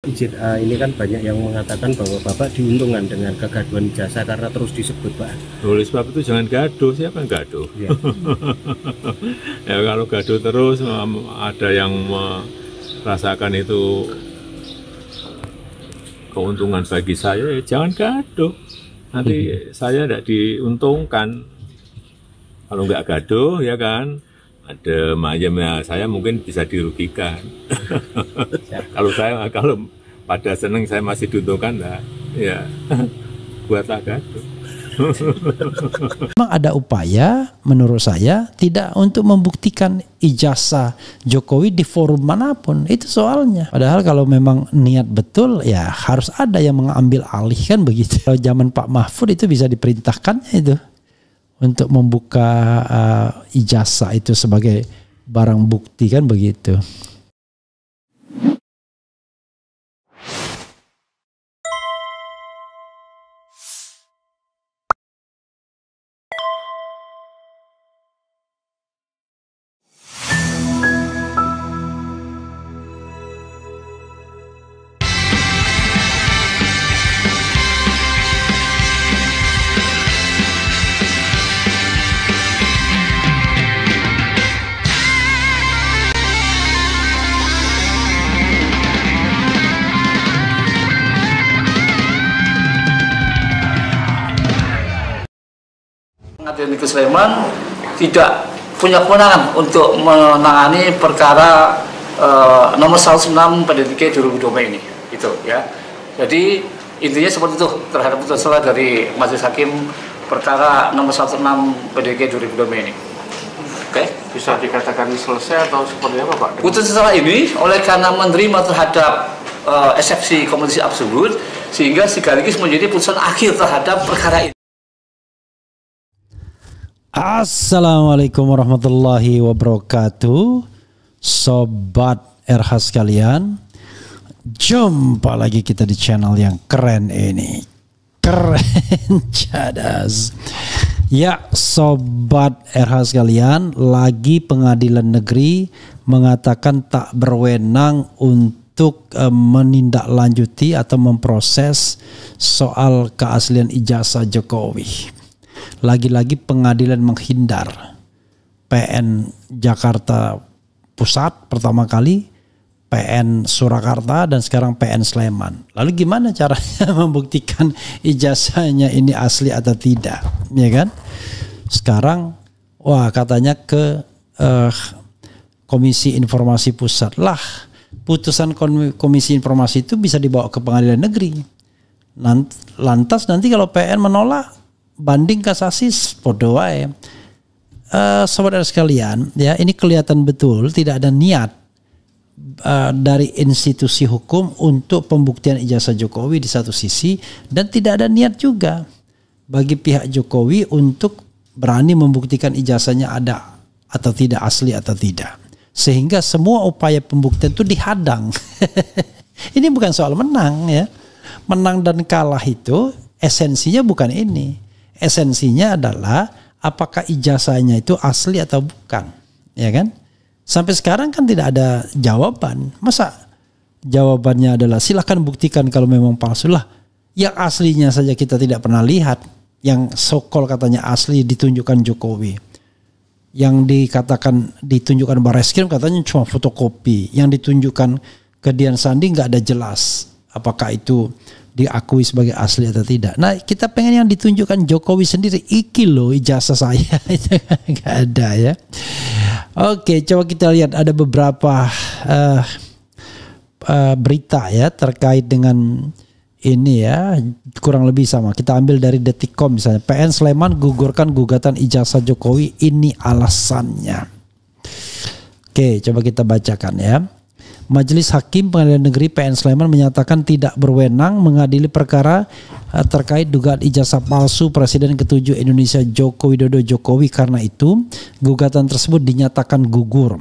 Izin, ini kan banyak yang mengatakan bahwa Bapak diuntungkan dengan kegaduhan ijazah karena terus disebut, Pak. Oleh sebab itu jangan gaduh, siapa yang gaduh? Ya. Ya kalau gaduh terus ada yang merasakan itu keuntungan bagi saya, ya jangan gaduh. Nanti saya tidak diuntungkan. Kalau nggak gaduh ya kan, ada ayamnya saya mungkin bisa dirugikan. Kalau pada seneng saya masih diuntungkan lah, ya buatlah gaduh. Memang ada upaya menurut saya tidak untuk membuktikan ijazah Jokowi di forum manapun, itu soalnya. Padahal kalau memang niat betul ya harus ada yang mengambil alih kan begitu. Kalau zaman Pak Mahfud itu bisa diperintahkannya itu untuk membuka ijazah itu sebagai barang bukti kan begitu. Pengadilan Negeri Sleman tidak punya kewenangan untuk menangani perkara nomor 106 PDTK 2020 ini, gitu ya. Jadi intinya seperti itu terhadap putusan dari Majelis Hakim perkara nomor 106 PDTK 2020 ini. Oke, bisa dikatakan selesai atau seperti apa, Pak? putusan ini oleh karena menerima terhadap eksepsi kompetisi absolut sehingga sekaligus menjadi putusan akhir terhadap perkara ini. Assalamualaikum warahmatullahi wabarakatuh, sobat RH sekalian. Jumpa lagi kita di channel yang keren ini, keren cadas. Ya sobat RH sekalian, lagi pengadilan negeri mengatakan tak berwenang untuk menindaklanjuti atau memproses soal keaslian ijazah Jokowi. Lagi-lagi pengadilan menghindar. PN Jakarta Pusat pertama kali, PN Surakarta, dan sekarang PN Sleman. Lalu gimana caranya membuktikan ijazahnya ini asli atau tidak, ya kan? Sekarang wah katanya ke Komisi Informasi Pusat. Lah, putusan Komisi Informasi itu bisa dibawa ke pengadilan negeri. Lantas nanti kalau PN menolak, banding kasasi podo wae. Saudara sekalian, ya ini kelihatan betul tidak ada niat dari institusi hukum untuk pembuktian ijazah Jokowi di satu sisi, dan tidak ada niat juga bagi pihak Jokowi untuk berani membuktikan ijazahnya ada atau tidak, asli atau tidak, sehingga semua upaya pembuktian itu dihadang. Ini bukan soal menang ya, menang dan kalah itu esensinya bukan ini. Esensinya adalah apakah ijazahnya itu asli atau bukan, ya kan? Sampai sekarang kan tidak ada jawaban. Masa jawabannya adalah silahkan buktikan kalau memang palsu lah. Yang aslinya saja kita tidak pernah lihat. Yang so-called katanya asli ditunjukkan Jokowi. Yang dikatakan ditunjukkan Barreskrim katanya cuma fotokopi. Yang ditunjukkan ke Dian Sandi nggak ada jelas apakah itu diakui sebagai asli atau tidak. Nah kita pengen yang ditunjukkan Jokowi sendiri. Iki loh ijazah saya. Itu nggak ada ya. Oke, coba kita lihat ada beberapa berita ya terkait dengan ini ya, kurang lebih sama. Kita ambil dari Detikcom misalnya. PN Sleman gugurkan gugatan ijazah Jokowi, ini alasannya. Oke, coba kita bacakan ya. Majelis Hakim Pengadilan Negeri PN Sleman menyatakan tidak berwenang mengadili perkara terkait dugaan ijazah palsu Presiden ke-7 Indonesia Joko Widodo Jokowi. Karena itu, gugatan tersebut dinyatakan gugur.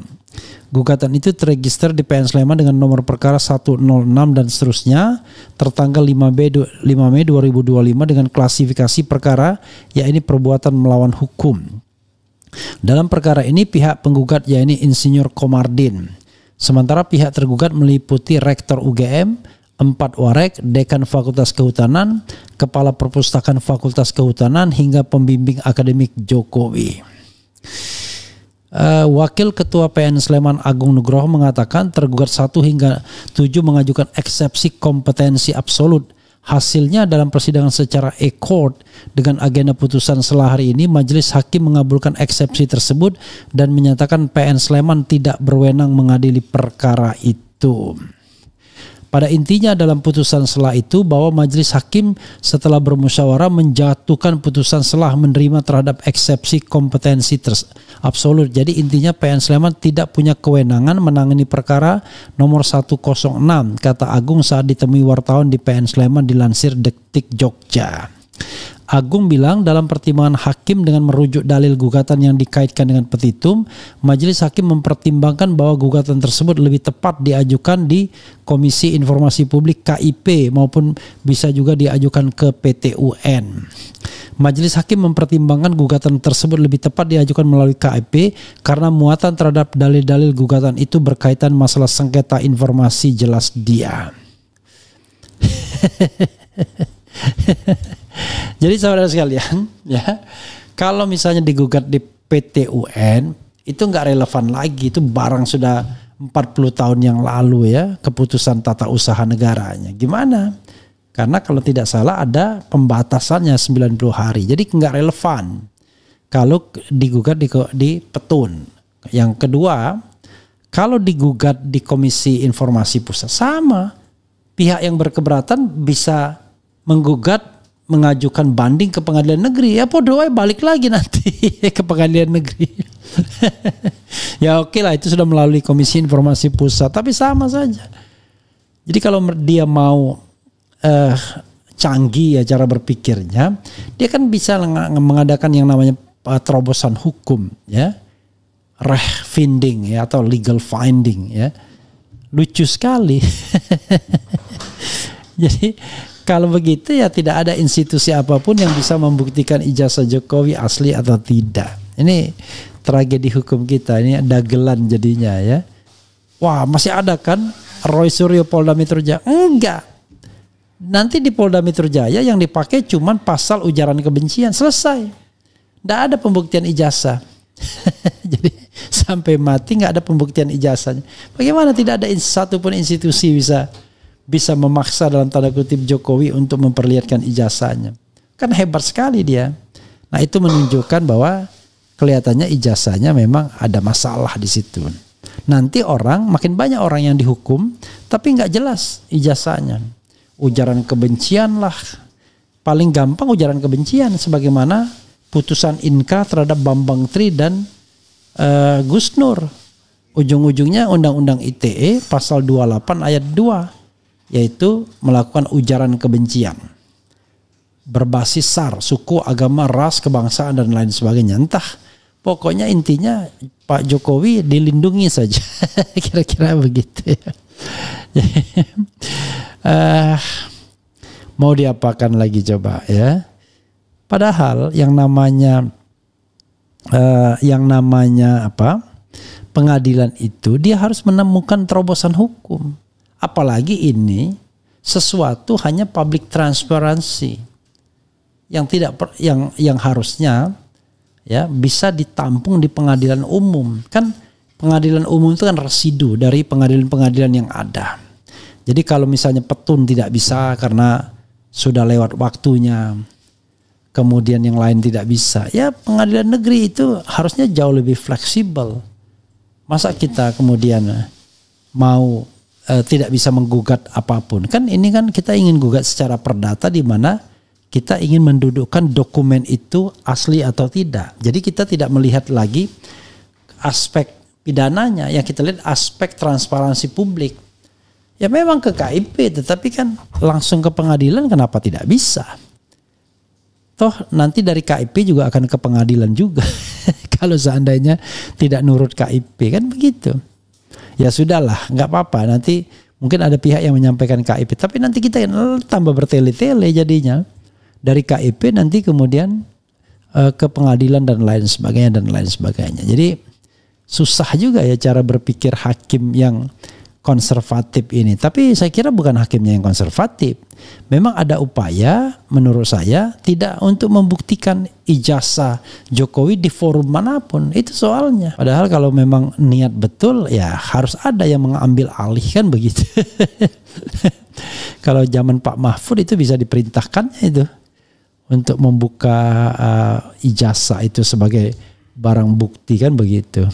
Gugatan itu terregister di PN Sleman dengan nomor perkara 106 dan seterusnya tertanggal 5 Mei 2025 dengan klasifikasi perkara yakni perbuatan melawan hukum. Dalam perkara ini pihak penggugat yakni Insinyur Komardin. Sementara pihak tergugat meliputi Rektor UGM, 4 warek, dekan Fakultas Kehutanan, kepala perpustakaan Fakultas Kehutanan, hingga pembimbing akademik Jokowi. Wakil Ketua PN Sleman Agung Nugroho mengatakan tergugat 1 hingga 7 mengajukan eksepsi kompetensi absolut. Hasilnya dalam persidangan secara e-court dengan agenda putusan setelah hari ini, majelis hakim mengabulkan eksepsi tersebut dan menyatakan PN Sleman tidak berwenang mengadili perkara itu. Pada intinya dalam putusan selah itu bahwa majelis hakim setelah bermusyawarah menjatuhkan putusan selah menerima terhadap eksepsi kompetensi absolut. Jadi intinya PN Sleman tidak punya kewenangan menangani perkara nomor 106, kata Agung saat ditemui wartawan di PN Sleman, dilansir Detik Jogja. Agung bilang dalam pertimbangan hakim dengan merujuk dalil gugatan yang dikaitkan dengan petitum, majelis hakim mempertimbangkan bahwa gugatan tersebut lebih tepat diajukan di Komisi Informasi Publik KIP maupun bisa juga diajukan ke PT UN. Majelis hakim mempertimbangkan gugatan tersebut lebih tepat diajukan melalui KIP karena muatan terhadap dalil-dalil gugatan itu berkaitan masalah sengketa informasi, jelas dia. Jadi saudara sekalian, ya, kalau misalnya digugat di PT UN itu nggak relevan lagi, itu barang sudah 40 tahun yang lalu ya, keputusan tata usaha negaranya. Gimana? Karena kalau tidak salah ada pembatasannya 90 hari, jadi nggak relevan kalau digugat di Petun. Yang kedua, kalau digugat di Komisi Informasi Pusat sama, pihak yang berkeberatan bisa menggugat, mengajukan banding ke pengadilan negeri. Ya podo balik lagi nanti ke pengadilan negeri. Ya oke lah, itu sudah melalui Komisi Informasi Pusat, tapi sama saja. Jadi kalau dia mau canggih ya cara berpikirnya, dia kan bisa mengadakan yang namanya terobosan hukum ya, reh-finding ya, atau legal finding ya. Lucu sekali. Jadi kalau begitu ya tidak ada institusi apapun yang bisa membuktikan ijazah Jokowi asli atau tidak. Ini tragedi hukum kita, ini dagelan jadinya ya. Wah, masih ada kan Roy Suryo Polda Metro Jaya? Enggak. Nanti di Polda Metro Jaya yang dipakai cuman pasal ujaran kebencian, selesai. Tidak ada pembuktian ijazah. Jadi sampai mati nggak ada pembuktian ijazahnya. Bagaimana tidak ada satu pun institusi bisa memaksa dalam tanda kutip Jokowi untuk memperlihatkan ijazahnya. Kan hebat sekali dia. Nah itu menunjukkan bahwa kelihatannya ijazahnya memang ada masalah di situ. Nanti makin banyak orang yang dihukum tapi nggak jelas ijazahnya. Ujaran kebencian lah. Paling gampang ujaran kebencian sebagaimana putusan Inka terhadap Bambang Tri dan Gus Nur. Ujung-ujungnya Undang-Undang ITE pasal 28 ayat 2. Yaitu melakukan ujaran kebencian berbasis SAR, suku, agama, ras, kebangsaan dan lain sebagainya. Entah, pokoknya intinya Pak Jokowi dilindungi saja. Kira-kira begitu ya. Mau diapakan lagi coba ya. Padahal yang namanya pengadilan itu dia harus menemukan terobosan hukum. Apalagi ini sesuatu hanya public transparency yang harusnya ya bisa ditampung di pengadilan umum. Kan pengadilan umum itu kan residu dari pengadilan-pengadilan yang ada. Jadi kalau misalnya Petun tidak bisa karena sudah lewat waktunya, kemudian yang lain tidak bisa, ya pengadilan negeri itu harusnya jauh lebih fleksibel. Masa kita kemudian mau tidak bisa menggugat apapun. Kan ini kan kita ingin gugat secara perdata di mana kita ingin mendudukkan dokumen itu asli atau tidak. Jadi kita tidak melihat lagi aspek pidananya, yang kita lihat aspek transparansi publik. Ya memang ke KIP, tetapi kan langsung ke pengadilan kenapa tidak bisa? Toh nanti dari KIP juga akan ke pengadilan juga. Kalau seandainya tidak nurut KIP, kan begitu. Ya sudahlah, nggak apa-apa. Nanti mungkin ada pihak yang menyampaikan KIP, tapi nanti kita tambah bertele-tele jadinya. Dari KIP nanti kemudian ke pengadilan dan lain sebagainya dan lain sebagainya. Jadi susah juga ya cara berpikir hakim yang konservatif ini. Tapi saya kira bukan hakimnya yang konservatif. Memang ada upaya menurut saya tidak untuk membuktikan ijazah Jokowi di forum manapun. Itu soalnya. Padahal kalau memang niat betul ya harus ada yang mengambil alih kan begitu. Kalau zaman Pak Mahfud itu bisa diperintahkannya itu untuk membuka ijazah itu sebagai barang bukti kan begitu.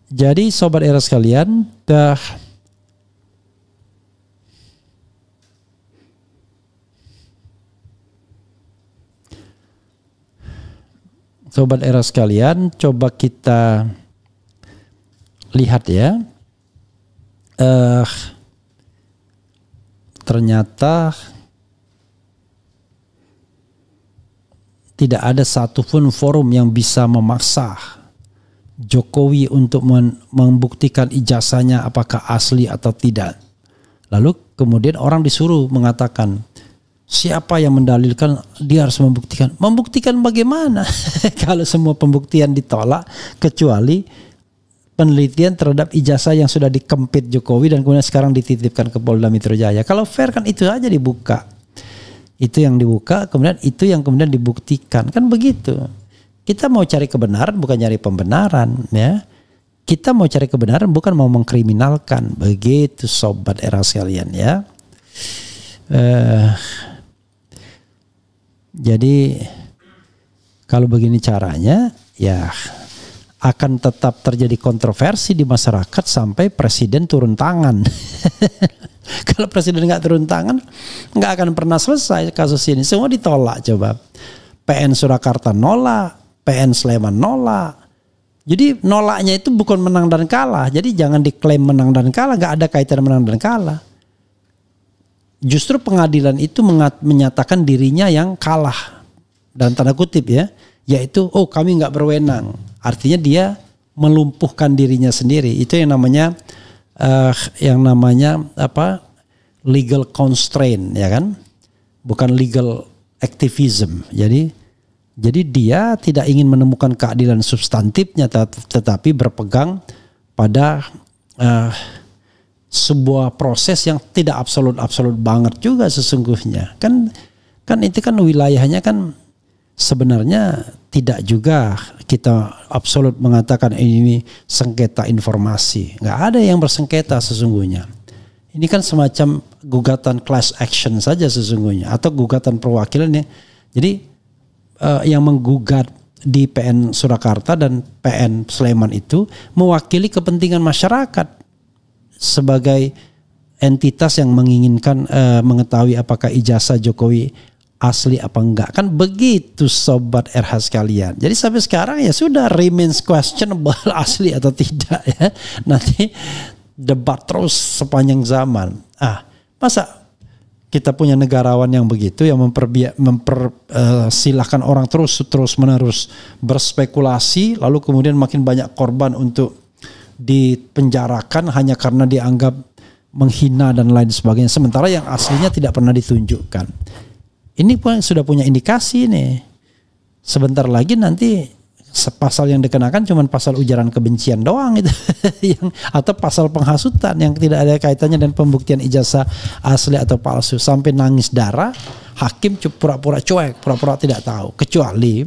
Jadi sobat era sekalian, sobat era sekalian, coba kita lihat ya. Ternyata tidak ada satupun forum yang bisa memaksa Jokowi untuk membuktikan ijazahnya apakah asli atau tidak. Lalu kemudian orang disuruh mengatakan siapa yang mendalilkan dia harus membuktikan. Membuktikan bagaimana? Kalau semua pembuktian ditolak kecuali penelitian terhadap ijazah yang sudah dikempit Jokowi dan kemudian sekarang dititipkan ke Polda Metro Jaya. Kalau fair kan itu aja dibuka. Itu yang dibuka, kemudian itu yang kemudian dibuktikan. Kan begitu. Kita mau cari kebenaran bukan cari pembenaran ya. Kita mau cari kebenaran bukan mau mengkriminalkan. Begitu sobat era sekalian ya. Jadi kalau begini caranya ya akan tetap terjadi kontroversi di masyarakat sampai presiden turun tangan. Kalau presiden nggak turun tangan nggak akan pernah selesai kasus ini. Semua ditolak coba. PN Surakarta nolak. PN Sleman nolak. Jadi nolaknya itu bukan menang dan kalah. Jadi jangan diklaim menang dan kalah. Gak ada kaitan menang dan kalah. Justru pengadilan itu menyatakan dirinya yang kalah. Dalam tanda kutip ya. Yaitu kami gak berwenang. Artinya dia melumpuhkan dirinya sendiri. Itu yang namanya legal constraint ya kan. Bukan legal activism. Jadi dia tidak ingin menemukan keadilan substantifnya tetapi berpegang pada sebuah proses yang tidak absolut banget juga sesungguhnya. Kan itu kan wilayahnya kan sebenarnya tidak juga kita absolut mengatakan ini sengketa informasi. Nggak ada yang bersengketa sesungguhnya. Ini kan semacam gugatan class action saja sesungguhnya atau gugatan perwakilan ya. Jadi yang menggugat di PN Surakarta dan PN Sleman itu mewakili kepentingan masyarakat sebagai entitas yang menginginkan mengetahui apakah ijazah Jokowi asli apa enggak. Kan begitu sobat RH sekalian. Jadi sampai sekarang ya sudah remains questionable asli atau tidak ya. Nanti debat terus sepanjang zaman. Masa kita punya negarawan yang begitu yang mempersilahkan orang terus menerus berspekulasi lalu kemudian makin banyak korban untuk dipenjarakan hanya karena dianggap menghina dan lain sebagainya sementara yang aslinya tidak pernah ditunjukkan. Ini pun sudah punya indikasi nih. Sebentar lagi nanti pasal yang dikenakan cuma pasal ujaran kebencian doang itu atau pasal penghasutan yang tidak ada kaitannya dengan pembuktian ijazah asli atau palsu sampai nangis darah hakim pura-pura cuek, pura-pura tidak tahu kecuali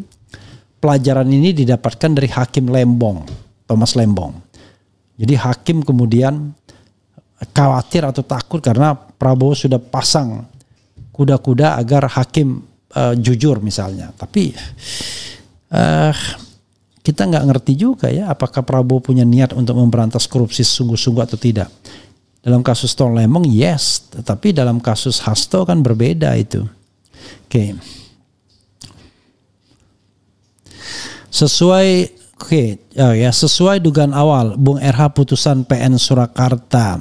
pelajaran ini didapatkan dari hakim Lembong, Thomas Lembong. Jadi hakim kemudian khawatir atau takut karena Prabowo sudah pasang kuda-kuda agar hakim jujur misalnya, tapi kita nggak ngerti juga ya apakah Prabowo punya niat untuk memberantas korupsi sungguh-sungguh atau tidak. Dalam kasus Tom Lembong yes, tetapi dalam kasus Hasto kan berbeda itu. Oke. Sesuai dugaan awal Bung RH putusan PN Surakarta.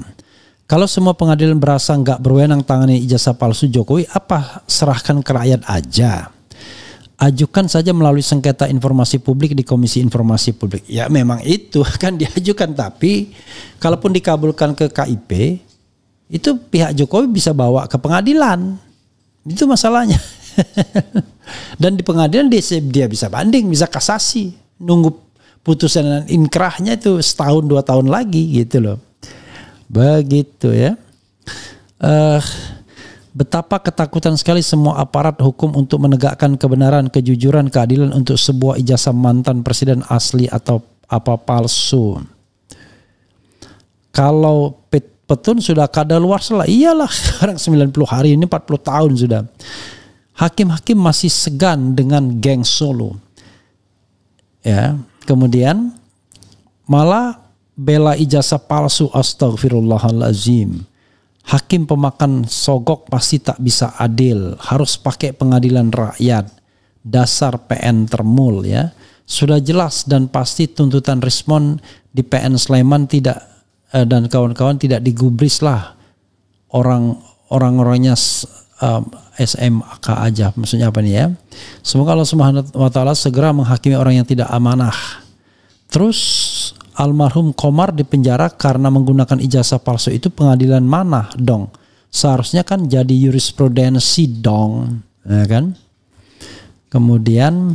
Kalau semua pengadilan berasa nggak berwenang tangani ijazah palsu Jokowi, apa serahkan ke rakyat aja? Ajukan saja melalui sengketa informasi publik di Komisi Informasi Publik. Ya memang itu kan diajukan, tapi kalaupun dikabulkan ke KIP, itu pihak Jokowi bisa bawa ke pengadilan. Itu masalahnya. Dan di pengadilan dia bisa banding, bisa kasasi, nunggu putusan inkrahnya itu setahun 2 tahun lagi gitu loh. Begitu ya. Betapa ketakutan sekali semua aparat hukum untuk menegakkan kebenaran, kejujuran, keadilan untuk sebuah ijazah mantan presiden asli atau apa palsu. Kalau Petun sudah kadaluarsa lah, iyalah sekarang 90 hari ini 40 tahun sudah. Hakim-hakim masih segan dengan geng Solo. Ya, kemudian malah bela ijazah palsu, astagfirullahalazim. Hakim pemakan sogok pasti tak bisa adil, harus pakai pengadilan rakyat. Dasar PN termul ya. Sudah jelas dan pasti tuntutan Rismon di PN Sleman tidak dan kawan-kawan tidak digubris lah orang-orangnya SMK aja, maksudnya apa nih ya? Semoga Allah Subhanahu wa taala segera menghakimi orang yang tidak amanah. Terus almarhum Komar dipenjara karena menggunakan ijazah palsu, itu pengadilan mana dong? Seharusnya kan jadi jurisprudensi dong, ya kan? Kemudian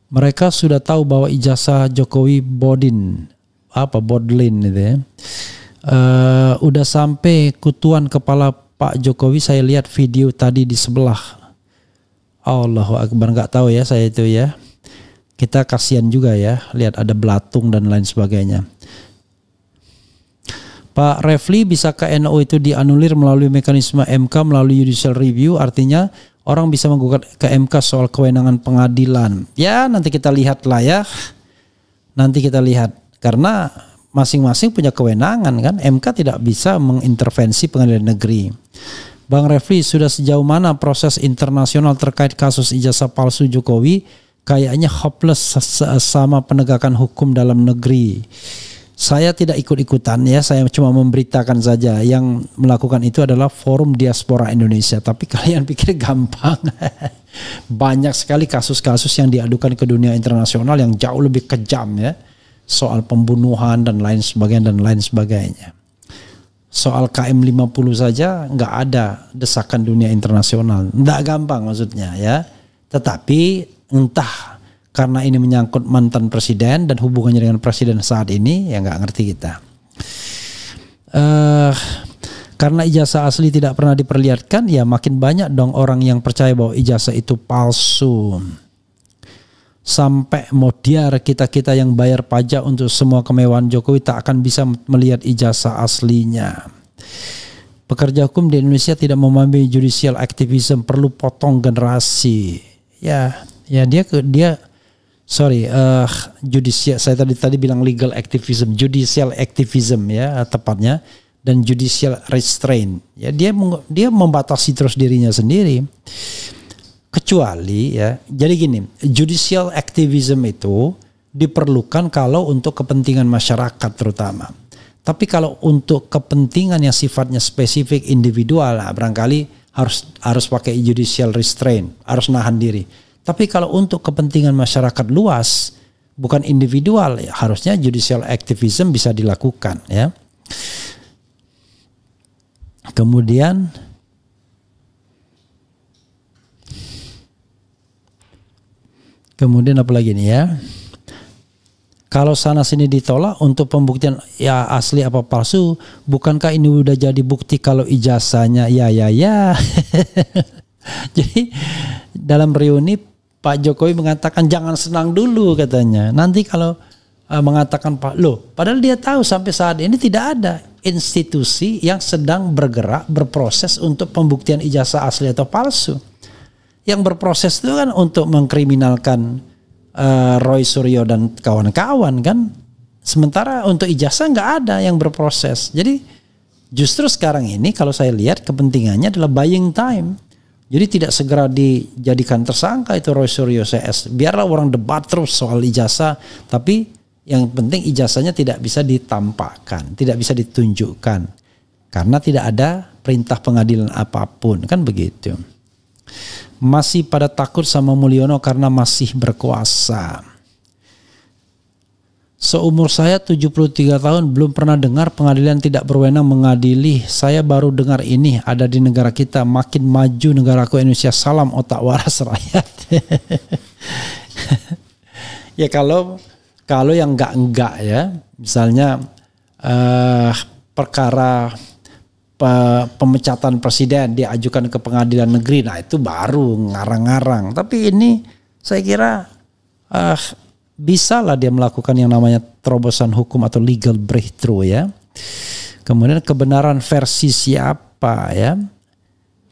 mereka sudah tahu bahwa ijazah Jokowi bodlin itu ya. Udah sampai kutuan kepala Pak Jokowi, saya lihat video tadi di sebelah. Allahu Akbar, nggak tahu ya saya itu ya. Kita kasihan juga ya, lihat ada belatung dan lain sebagainya. Pak Refli, bisakah NU itu dianulir melalui mekanisme MK melalui judicial review? Artinya orang bisa menggugat ke MK soal kewenangan pengadilan. Ya nanti kita lihat lah ya. Nanti kita lihat. Karena masing-masing punya kewenangan kan. MK tidak bisa mengintervensi pengadilan negeri. Bang Refli, sudah sejauh mana proses internasional terkait kasus ijazah palsu Jokowi? Kayaknya hopeless sama penegakan hukum dalam negeri. Saya tidak ikut-ikutan ya, saya cuma memberitakan saja. Yang melakukan itu adalah Forum Diaspora Indonesia. Tapi kalian pikir gampang? Banyak sekali kasus-kasus yang diadukan ke dunia internasional yang jauh lebih kejam ya. Soal pembunuhan dan lain sebagainya. Soal KM50 saja nggak ada desakan dunia internasional. Nggak gampang maksudnya ya. Tetapi entah karena ini menyangkut mantan presiden dan hubungannya dengan presiden saat ini, ya nggak ngerti kita. Karena ijazah asli tidak pernah diperlihatkan, ya makin banyak dong orang yang percaya bahwa ijazah itu palsu. Sampai modiar kita-kita yang bayar pajak untuk semua kemewahan Jokowi tak akan bisa melihat ijazah aslinya. Pekerja hukum di Indonesia tidak memahami judicial activism, perlu potong generasi. Ya dia judicial, saya tadi bilang legal activism, judicial activism ya tepatnya, dan judicial restraint. Ya dia membatasi terus dirinya sendiri. Kecuali ya, jadi gini, judicial activism itu diperlukan kalau untuk kepentingan masyarakat terutama. Tapi kalau untuk kepentingan yang sifatnya spesifik individual, nah, barangkali harus pakai judicial restraint, harus nahan diri. Tapi kalau untuk kepentingan masyarakat luas, bukan individual, ya harusnya judicial activism bisa dilakukan ya. Kemudian apa lagi nih ya? Kalau sana sini ditolak untuk pembuktian ya asli apa palsu, bukankah ini udah jadi bukti kalau ijazahnya ya. Jadi dalam reuni Pak Jokowi mengatakan jangan senang dulu katanya. Nanti kalau mengatakan padahal dia tahu sampai saat ini tidak ada institusi yang sedang berproses untuk pembuktian ijazah asli atau palsu. Yang berproses itu kan untuk mengkriminalkan Roy Suryo dan kawan-kawan kan. Sementara untuk ijazah nggak ada yang berproses. Jadi justru sekarang ini kalau saya lihat kepentingannya adalah buying time. Jadi tidak segera dijadikan tersangka itu Roy Suryo CS. Biarlah orang debat terus soal ijazah, tapi yang penting ijazahnya tidak bisa ditampakkan, tidak bisa ditunjukkan. Karena tidak ada perintah pengadilan apapun, kan begitu. Masih pada takut sama Mulyono karena masih berkuasa. Seumur saya 73 tahun belum pernah dengar pengadilan tidak berwenang mengadili. Saya baru dengar ini ada di negara kita. Makin maju negaraku Indonesia. Salam otak waras rakyat. Ya kalau yang enggak ya, misalnya perkara pemecatan presiden diajukan ke pengadilan negeri, nah itu baru ngarang-ngarang. Tapi ini saya kira bisa lah dia melakukan yang namanya terobosan hukum atau legal breakthrough ya. Kemudian kebenaran versi siapa ya?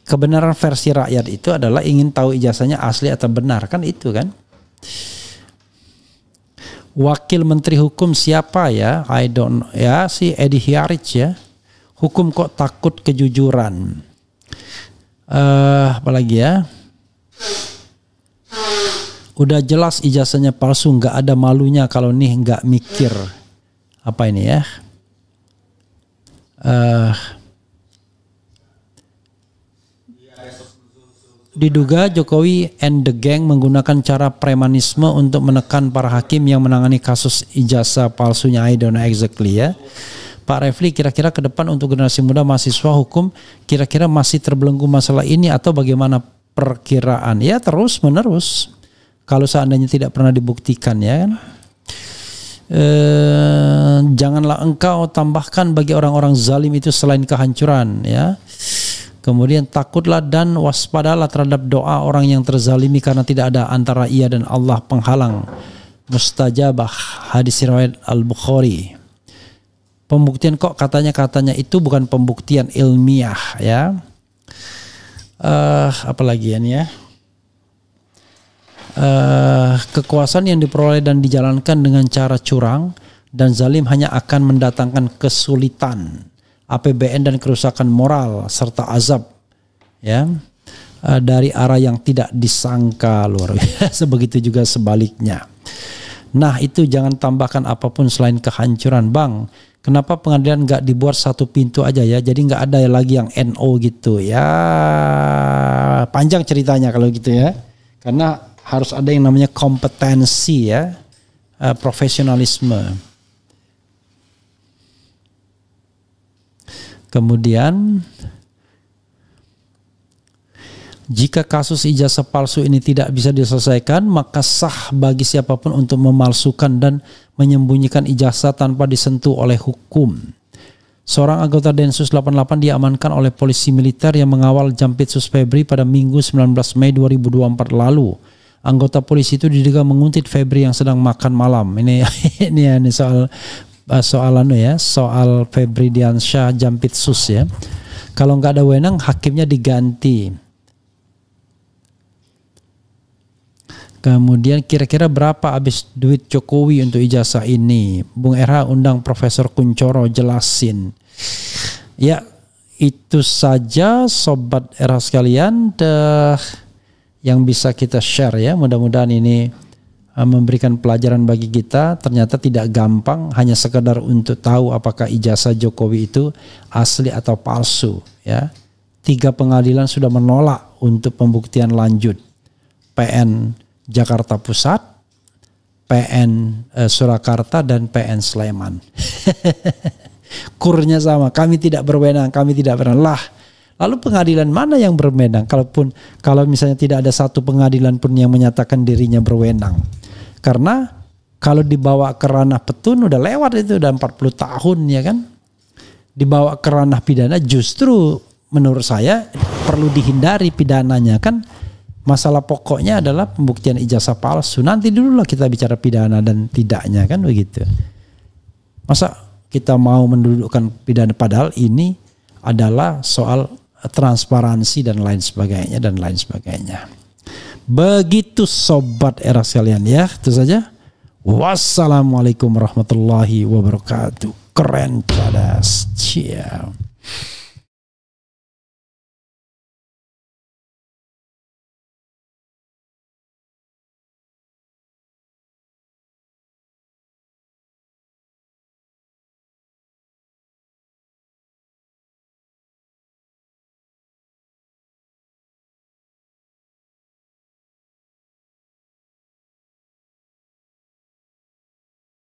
Kebenaran versi rakyat itu adalah ingin tahu ijazahnya asli atau benar, kan itu kan. Wakil Menteri Hukum siapa ya? I don't know ya, si Edi Hiarich ya. Hukum kok takut kejujuran. Apalagi ya? Udah jelas ijazahnya palsu, nggak ada malunya kalau nih nggak mikir. Apa ini ya? Diduga Jokowi and the gang menggunakan cara premanisme untuk menekan para hakim yang menangani kasus ijazah palsunya. I don't know exactly ya. Pak Refli, kira-kira ke depan untuk generasi muda mahasiswa hukum kira-kira masih terbelenggu masalah ini atau bagaimana perkiraan? Ya terus menerus. Kalau seandainya tidak pernah dibuktikan ya kan. Janganlah engkau tambahkan bagi orang-orang zalim itu selain kehancuran ya. Kemudian takutlah dan waspadalah terhadap doa orang yang terzalimi karena tidak ada antara ia dan Allah penghalang. Mustajabah, hadis riwayat Al-Bukhari. Pembuktian kok katanya itu bukan pembuktian ilmiah ya. Apalagi ya. Kekuasaan yang diperoleh dan dijalankan dengan cara curang dan zalim hanya akan mendatangkan kesulitan, APBN dan kerusakan moral serta azab ya dari arah yang tidak disangka, luar biasa. Begitu juga sebaliknya. Nah itu jangan tambahkan apapun selain kehancuran. Bang, kenapa pengadilan nggak dibuat satu pintu aja ya, jadi nggak ada lagi yang NO gitu ya. Panjang ceritanya kalau gitu ya, karena harus ada yang namanya kompetensi ya, profesionalisme. Kemudian jika kasus ijazah palsu ini tidak bisa diselesaikan, maka sah bagi siapapun untuk memalsukan dan menyembunyikan ijazah tanpa disentuh oleh hukum. Seorang anggota Densus 88 diamankan oleh polisi militer yang mengawal Jampitsus Febri pada Minggu 19 Mei 2024 lalu. Anggota polisi itu diduga menguntit Febri yang sedang makan malam. Ini soal Febri Diansyah Jampitsus ya. Kalau nggak ada wewenang, hakimnya diganti. Kemudian kira-kira berapa habis duit Jokowi untuk ijazah ini? Bung RH undang Profesor Kuncoro jelasin. Ya itu saja Sobat RH sekalian yang bisa kita share ya. Mudah-mudahan ini memberikan pelajaran bagi kita. Ternyata tidak gampang hanya sekedar untuk tahu apakah ijazah Jokowi itu asli atau palsu ya. 3 pengadilan sudah menolak untuk pembuktian lanjut. PN Jakarta Pusat, PN Surakarta dan PN Sleman. Kurnya sama, kami tidak berwenang, kami tidak berwenang. Lah, lalu pengadilan mana yang berwenang? Kalau misalnya tidak ada satu pengadilan pun yang menyatakan dirinya berwenang. Karena kalau dibawa ke ranah petun udah lewat itu, udah 40 tahun ya kan. Dibawa ke ranah pidana justru menurut saya perlu dihindari pidananya kan. Masalah pokoknya adalah pembuktian ijazah palsu. Nanti dululah kita bicara pidana dan tidaknya kan begitu. Masa kita mau mendudukkan pidana padahal ini adalah soal transparansi dan lain sebagainya. Begitu Sobat Era sekalian ya. Itu saja. Wassalamualaikum warahmatullahi wabarakatuh. Keren, cadas. Ciao.